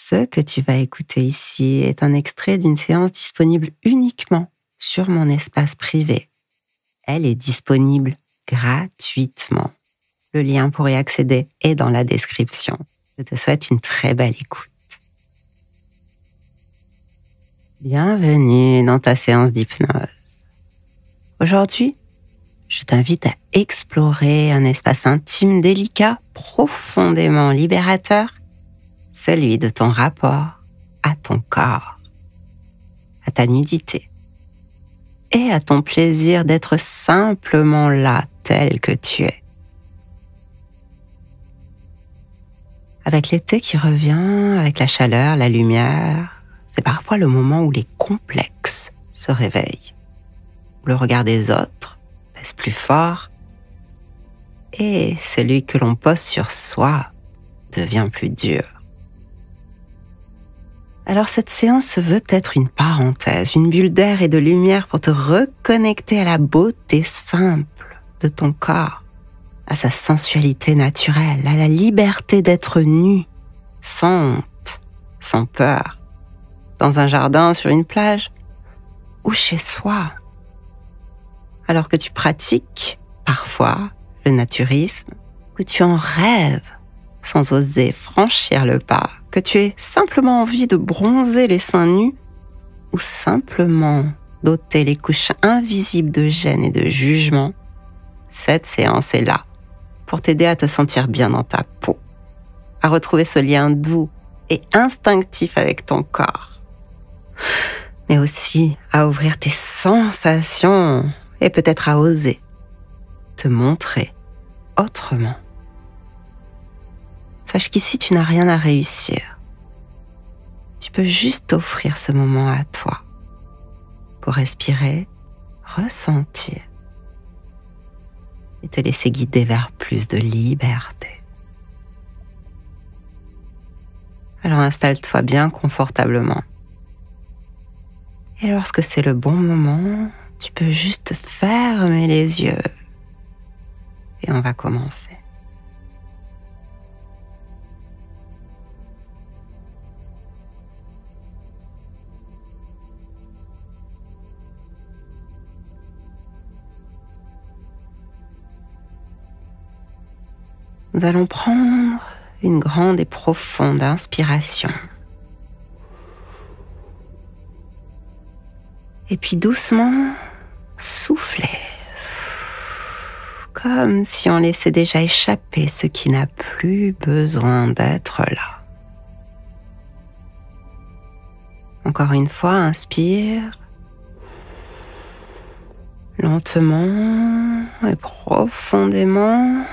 Ce que tu vas écouter ici est un extrait d'une séance disponible uniquement sur mon espace privé. Elle est disponible gratuitement. Le lien pour y accéder est dans la description. Je te souhaite une très belle écoute. Bienvenue dans ta séance d'hypnose. Aujourd'hui, je t'invite à explorer un espace intime délicat, profondément libérateur, celui de ton rapport à ton corps, à ta nudité et à ton plaisir d'être simplement là tel que tu es. Avec l'été qui revient, avec la chaleur, la lumière, c'est parfois le moment où les complexes se réveillent, où le regard des autres pèse plus fort et celui que l'on pose sur soi devient plus dur. Alors cette séance veut être une parenthèse, une bulle d'air et de lumière pour te reconnecter à la beauté simple de ton corps, à sa sensualité naturelle, à la liberté d'être nu, sans honte, sans peur, dans un jardin, sur une plage ou chez soi. Alors que tu pratiques parfois le naturisme, que tu en rêves sans oser franchir le pas, que tu aies simplement envie de bronzer les seins nus ou simplement d'ôter les couches invisibles de gêne et de jugement, cette séance est là pour t'aider à te sentir bien dans ta peau, à retrouver ce lien doux et instinctif avec ton corps, mais aussi à ouvrir tes sensations et peut-être à oser te montrer autrement. Sache qu'ici, tu n'as rien à réussir. Tu peux juste t'offrir ce moment à toi pour respirer, ressentir et te laisser guider vers plus de liberté. Alors installe-toi bien confortablement. Et lorsque c'est le bon moment, tu peux juste fermer les yeux et on va commencer. Nous allons prendre une grande et profonde inspiration. Et puis doucement, souffler. Comme si on laissait déjà échapper ce qui n'a plus besoin d'être là. Encore une fois, inspire. Lentement et profondément.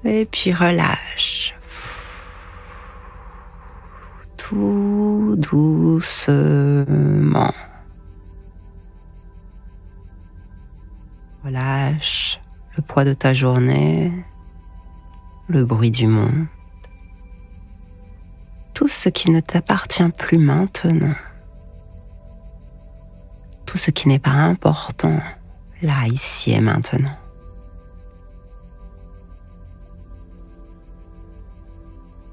Et puis relâche. Tout doucement. Relâche le poids de ta journée, le bruit du monde, tout ce qui ne t'appartient plus maintenant, tout ce qui n'est pas important, là, ici et maintenant.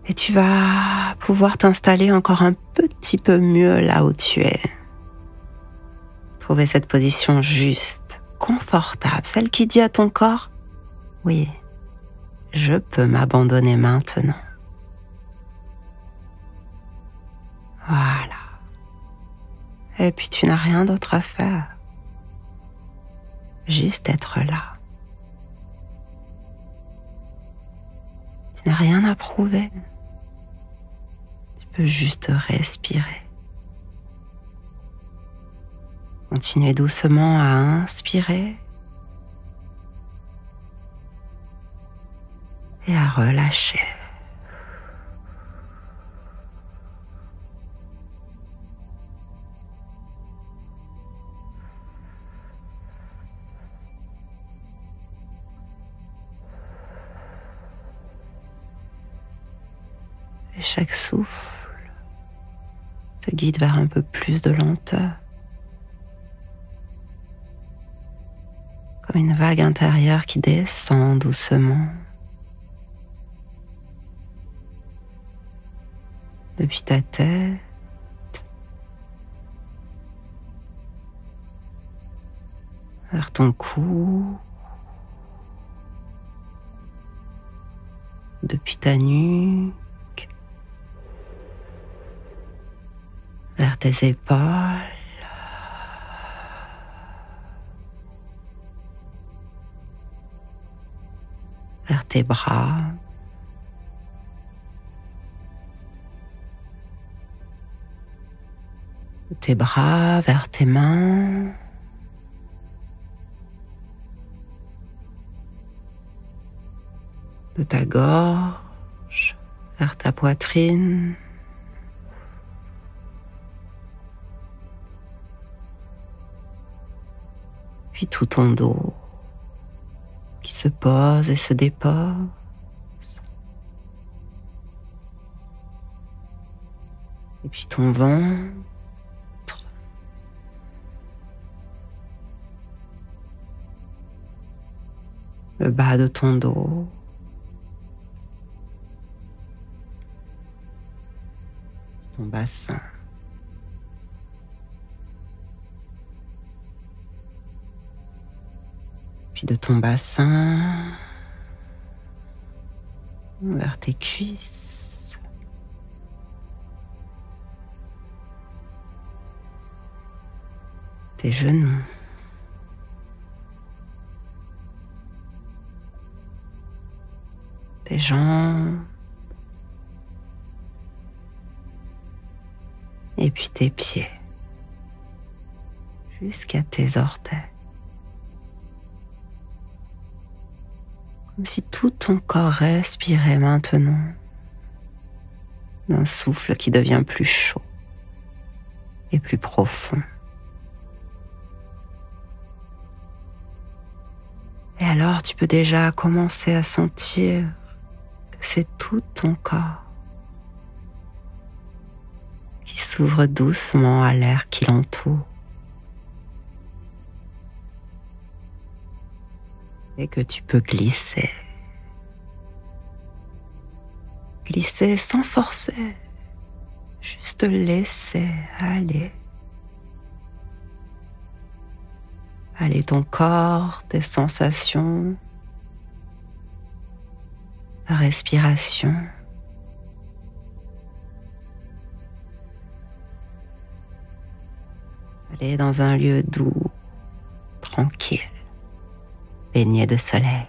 Et tu vas pouvoir t'installer encore un petit peu mieux là où tu es. Trouver cette position juste, confortable, celle qui dit à ton corps « Oui, je peux m'abandonner maintenant. » Voilà. Et puis tu n'as rien d'autre à faire. Juste être là. Tu n'as rien à prouver. Tu peux juste respirer. Continuez doucement à inspirer et à relâcher. Et chaque souffle te guide vers un peu plus de lenteur. Comme une vague intérieure qui descend doucement. depuis ta tête, vers ton cou, depuis ta nuque, vers tes épaules, vers tes bras, tes bras vers tes mains, de ta gorge vers ta poitrine, puis tout ton dos qui se pose et se dépose, et puis ton ventre, le bas de ton dos, ton bassin. Puis de ton bassin vers tes cuisses, tes genoux, tes jambes, et puis tes pieds, jusqu'à tes orteils. Comme si tout ton corps respirait maintenant d'un souffle qui devient plus chaud et plus profond. Et alors tu peux déjà commencer à sentir que c'est tout ton corps qui s'ouvre doucement à l'air qui l'entoure et que tu peux glisser. Glisser sans forcer, juste laisser aller. Aller ton corps, tes sensations, ta respiration. Aller dans un lieu doux, tranquille, baigné de soleil.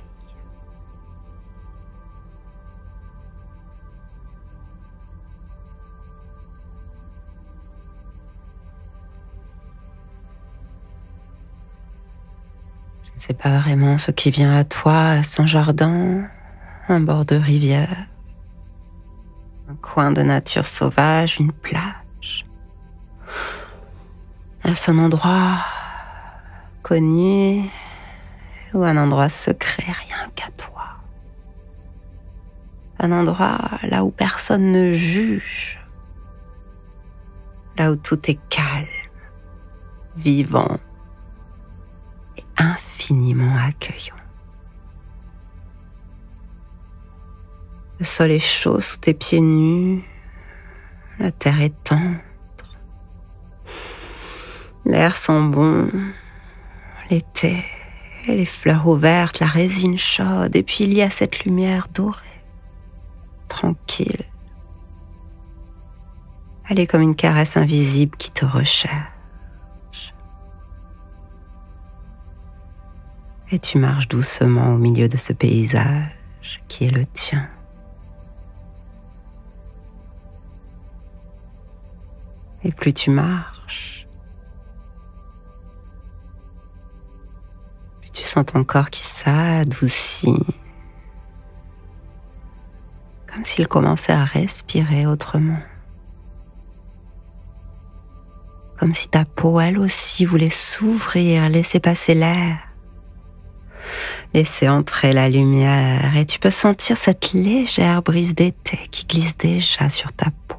Je ne sais pas vraiment ce qui vient à toi, son jardin, un bord de rivière, un coin de nature sauvage, une plage. Est-ce un endroit connu ou un endroit secret, rien qu'à toi? Un endroit là où personne ne juge, là où tout est calme, vivant et infiniment accueillant. Le sol est chaud sous tes pieds nus, la terre est tendre, l'air sent bon, l'été, et les fleurs ouvertes, la résine chaude, et puis il y a cette lumière dorée, tranquille. Elle est comme une caresse invisible qui te recherche. Et tu marches doucement au milieu de ce paysage qui est le tien. Et plus tu marches, plus tu sens ton corps qui s'adoucit, comme s'il commençait à respirer autrement. Comme si ta peau, elle aussi, voulait s'ouvrir, laisser passer l'air, laisser entrer la lumière. Et tu peux sentir cette légère brise d'été qui glisse déjà sur ta peau.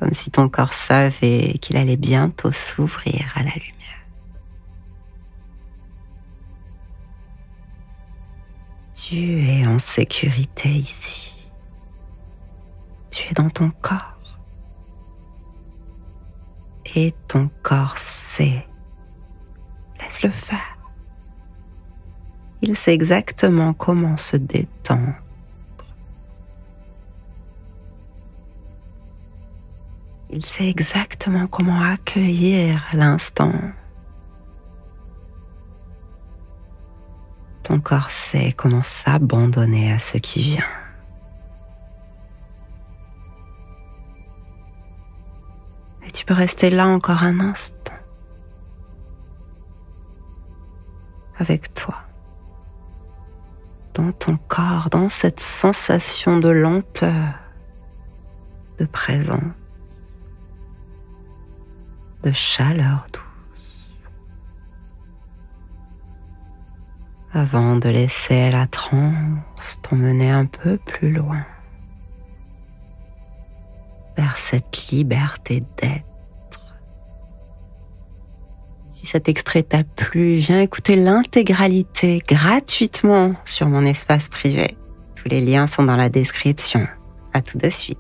Comme si ton corps savait qu'il allait bientôt s'ouvrir à la lumière. Tu es en sécurité ici. Tu es dans ton corps. Et ton corps sait. Laisse-le faire. Il sait exactement comment se détendre. Il sait exactement comment accueillir l'instant. Ton corps sait comment s'abandonner à ce qui vient. Et tu peux rester là encore un instant, avec toi, dans ton corps, dans cette sensation de lenteur, de présence, de chaleur douce, avant de laisser la transe t'emmener un peu plus loin vers cette liberté d'être. Si cet extrait t'a plu, viens écouter l'intégralité gratuitement sur mon espace privé. Tous les liens sont dans la description. À tout de suite.